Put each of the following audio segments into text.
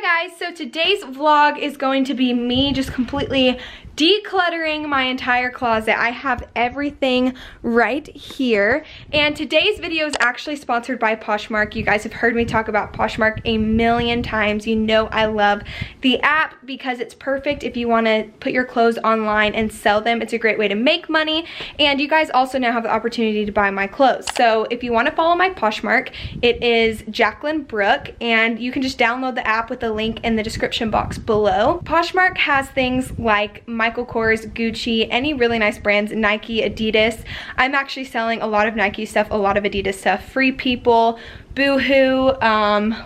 Hi guys, so today's vlog is going to be me just completely decluttering my entire closet. I have everything right here, and today's video is actually sponsored by Poshmark. You guys have heard me talk about Poshmark a million times. You know I love the app because it's perfect if you want to put your clothes online and sell them. It's a great way to make money, and you guys also now have the opportunity to buy my clothes. So if you want to follow my Poshmark, it is Jaclyn Brooke, and you can just download the app with the link in the description box below. Poshmark has things like Michael Kors, Gucci, any really nice brands, Nike, Adidas. I'm actually selling a lot of Nike stuff, a lot of Adidas stuff, Free People, Boohoo,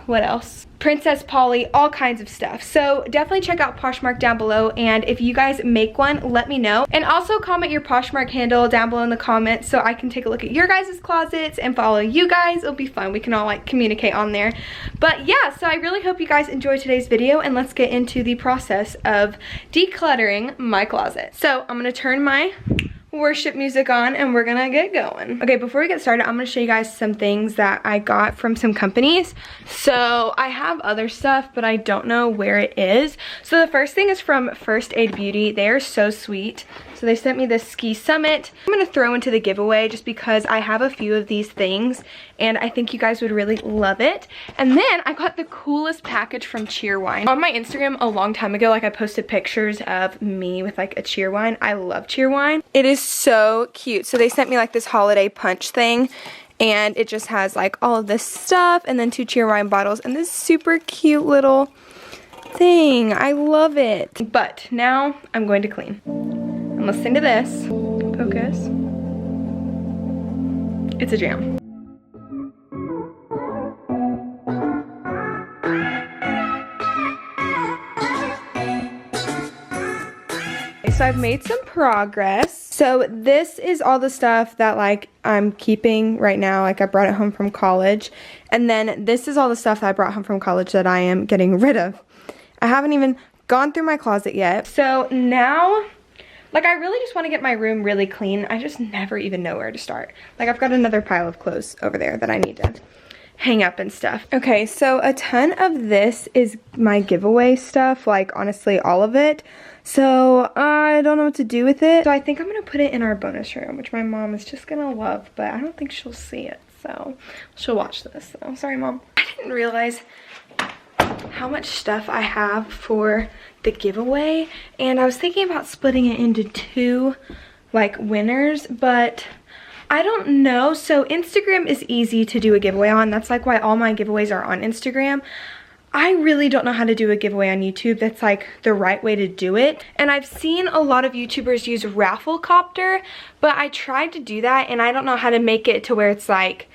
what else? Princess Polly, all kinds of stuff. So definitely check out Poshmark down below, and if you guys make one, let me know. And also comment your Poshmark handle down below in the comments so I can take a look at your guys' closets and follow you guys. It'll be fun. We can all like communicate on there. But yeah, so I really hope you guys enjoyed today's video, and let's get into the process of decluttering my closet. So I'm gonna turn my worship music on and we're gonna get going. Okay, before we get started, I'm gonna show you guys some things that I got from some companies. So I have other stuff, but I don't know where it is. So the first thing is from First Aid Beauty. They are so sweet. So they sent me this ski summit. I'm gonna throw into the giveaway just because I have a few of these things and I think you guys would really love it. And then I got the coolest package from Cheerwine. On my Instagram a long time ago, like I posted pictures of me with like a Cheerwine. I love Cheerwine. It is so cute. So they sent me like this holiday punch thing, and it just has like all of this stuff and then 2 Cheerwine bottles and this super cute little thing. I love it. But now I'm going to clean. I'm listening to this. Focus. It's a jam. So I've made some progress. So this is all the stuff that like I'm keeping right now. Like I brought it home from college. And then this is all the stuff that I brought home from college that I am getting rid of. I haven't even gone through my closet yet. So now, like I really just want to get my room really clean. I just never even know where to start. Like I've got another pile of clothes over there that I need to hang up and stuff. Okay, so a ton of this is my giveaway stuff, like honestly all of it. So I don't know what to do with it. So I think I'm gonna put it in our bonus room, which my mom is just gonna love, but I don't think she'll see it. So she'll watch this though. Sorry, Mom. I didn't realize how much stuff I have for the giveaway, and I was thinking about splitting it into 2 like winners, but I don't know. So Instagram is easy to do a giveaway on. That's like why all my giveaways are on Instagram. I really don't know how to do a giveaway on YouTube. That's like the right way to do it. And I've seen a lot of YouTubers use Rafflecopter, but I tried to do that and I don't know how to make it to where it's like,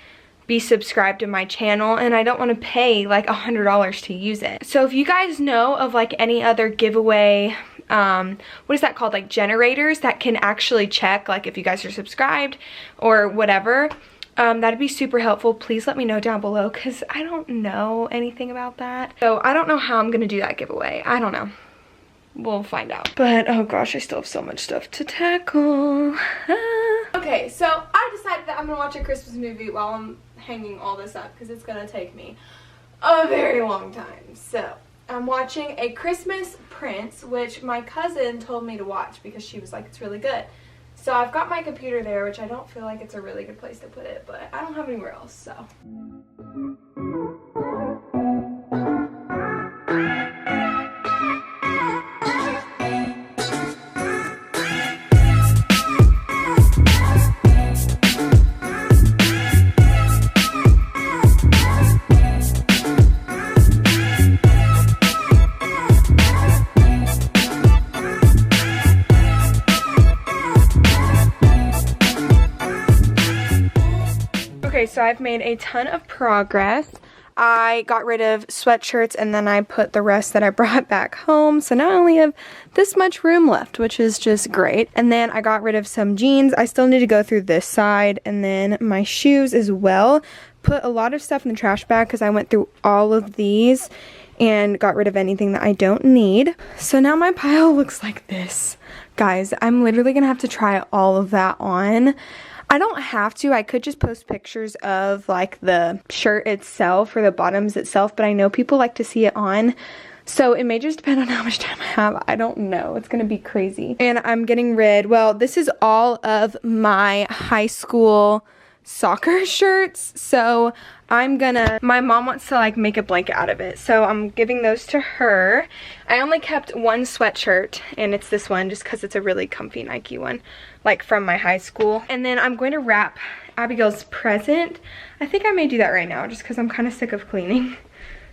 be subscribed to my channel, and I don't want to pay like $100 to use it. So if you guys know of like any other giveaway, what is that called, like generators that can actually check like if you guys are subscribed or whatever, that'd be super helpful. Please let me know down below because I don't know anything about that. So I don't know how I'm gonna do that giveaway. I don't know. We'll find out. But oh gosh, I still have so much stuff to tackle. Okay, so I decided that I'm gonna watch a Christmas movie while I'm hanging all this up because it's gonna take me a very long time. So I'm watching A Christmas Prince, which my cousin told me to watch because she was like, it's really good. So I've got my computer there, which I don't feel like it's a really good place to put it, but I don't have anywhere else, so. Okay, so I've made a ton of progress. I got rid of sweatshirts and then I put the rest that I brought back home. So now I only have this much room left, which is just great. And then I got rid of some jeans. I still need to go through this side, and then my shoes as well. Put a lot of stuff in the trash bag because I went through all of these and got rid of anything that I don't need. So now my pile looks like this. Guys, I'm literally gonna have to try all of that on. I don't have to. I could just post pictures of like the shirt itself or the bottoms itself, but I know people like to see it on. So it may just depend on how much time I have. I don't know. It's gonna be crazy. And I'm getting rid, well, this is all of my high school soccer shirts. So my mom wants to like make a blanket out of it. So I'm giving those to her. I only kept one sweatshirt, and it's this one just because it's a really comfy Nike one, like from my high school. And then I'm going to wrap Abigail's present. I think I may do that right now just because I'm kind of sick of cleaning.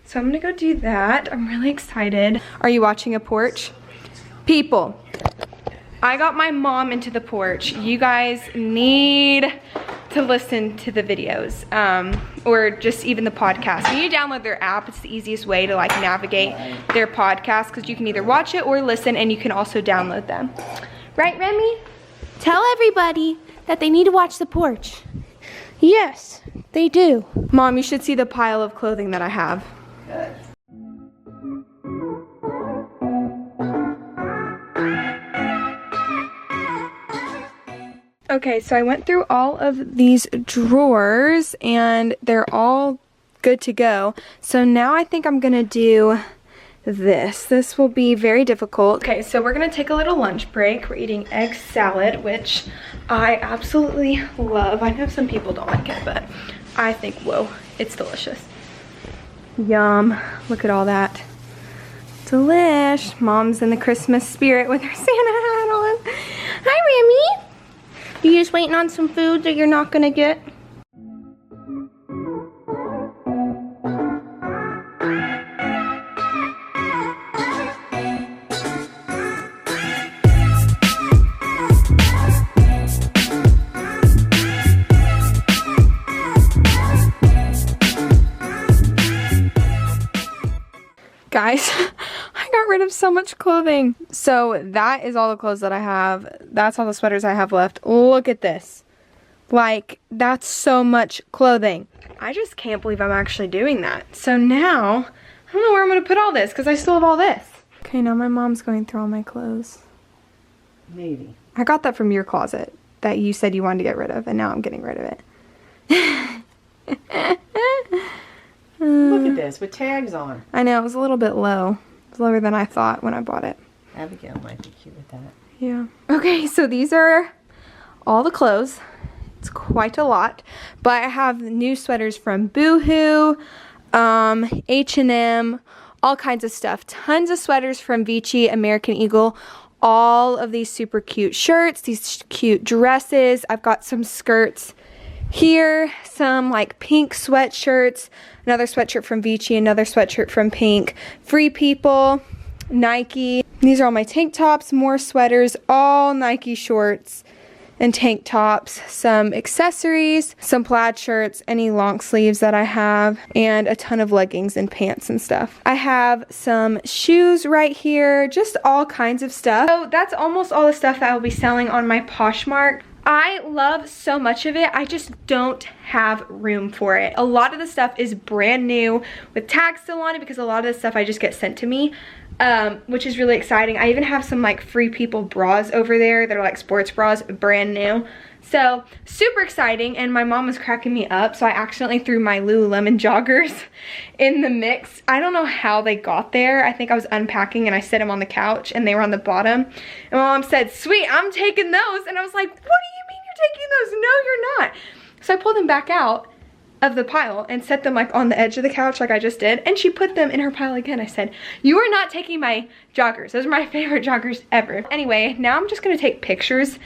So I'm gonna go do that. I'm really excited. Are you watching a porch? People, I got my mom into the porch. You guys need to listen to the videos, or just even the podcast. You need to download their app. It's the easiest way to like navigate their podcast, because you can either watch it or listen, and you can also download them. Right, Remy? Tell everybody that they need to watch the porch. Yes, they do. Mom, you should see the pile of clothing that I have. Good. Okay, so I went through all of these drawers and they're all good to go. So now I think I'm gonna do this. This will be very difficult. Okay, so we're gonna take a little lunch break. We're eating egg salad, which I absolutely love. I know some people don't like it, but I think, whoa, it's delicious. Yum, look at all that. Delish. Mom's in the Christmas spirit with her Santa hat on. Hi, Remy. You just waiting on some food that you're not gonna get? Guys, I got rid of so much clothing. So that is all the clothes that I have. That's all the sweaters I have left. Look at this. Like, that's so much clothing. I just can't believe I'm actually doing that. So now, I don't know where I'm gonna put all this because I still have all this. Okay, now my mom's going through all my clothes. Maybe. I got that from your closet that you said you wanted to get rid of, and now I'm getting rid of it. Look at this with tags on. I know, it was a little bit low. It was lower than I thought when I bought it. Abigail might be cute with that. Yeah. Okay, so these are all the clothes. It's quite a lot. But I have new sweaters from Boohoo, H&M, all kinds of stuff. Tons of sweaters from Vici, American Eagle. All of these super cute shirts, these cute dresses. I've got some skirts here, some like pink sweatshirts, another sweatshirt from Vici, another sweatshirt from Pink, Free People, Nike. These are all my tank tops, more sweaters, all Nike shorts and tank tops, some accessories, some plaid shirts, any long sleeves that I have, and a ton of leggings and pants and stuff. I have some shoes right here, just all kinds of stuff. So that's almost all the stuff that I will be selling on my Poshmark. I love so much of it, I just don't have room for it. A lot of the stuff is brand new with tags still on it because a lot of the stuff I just get sent to me, which is really exciting. I even have some like Free People bras over there. They're like sports bras, brand new. So super exciting, and my mom was cracking me up, so I accidentally threw my Lululemon joggers in the mix. I don't know how they got there. I think I was unpacking and I set them on the couch and they were on the bottom. And my mom said, "Sweet, I'm taking those." And I was like, "What do you mean you're taking those?" "No, you're not." So I pulled them back out of the pile and set them like on the edge of the couch like I just did, and she put them in her pile again. I said, "You are not taking my joggers. Those are my favorite joggers ever." Anyway, now I'm just gonna take pictures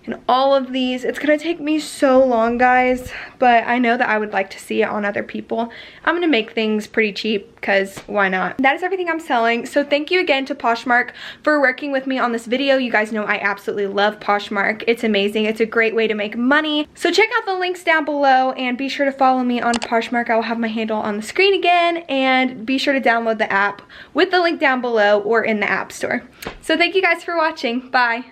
and all of these. It's gonna take me so long, guys, but I know that I would like to see it on other people. I'm gonna make things pretty cheap because why not? That is everything I'm selling. So thank you again to Poshmark for working with me on this video. You guys know I absolutely love Poshmark. It's amazing. It's a great way to make money. So check out the links down below and be sure to follow me on Poshmark. I will have my handle on the screen again, and be sure to download the app with the link down below or in the App Store. So thank you guys for watching. Bye.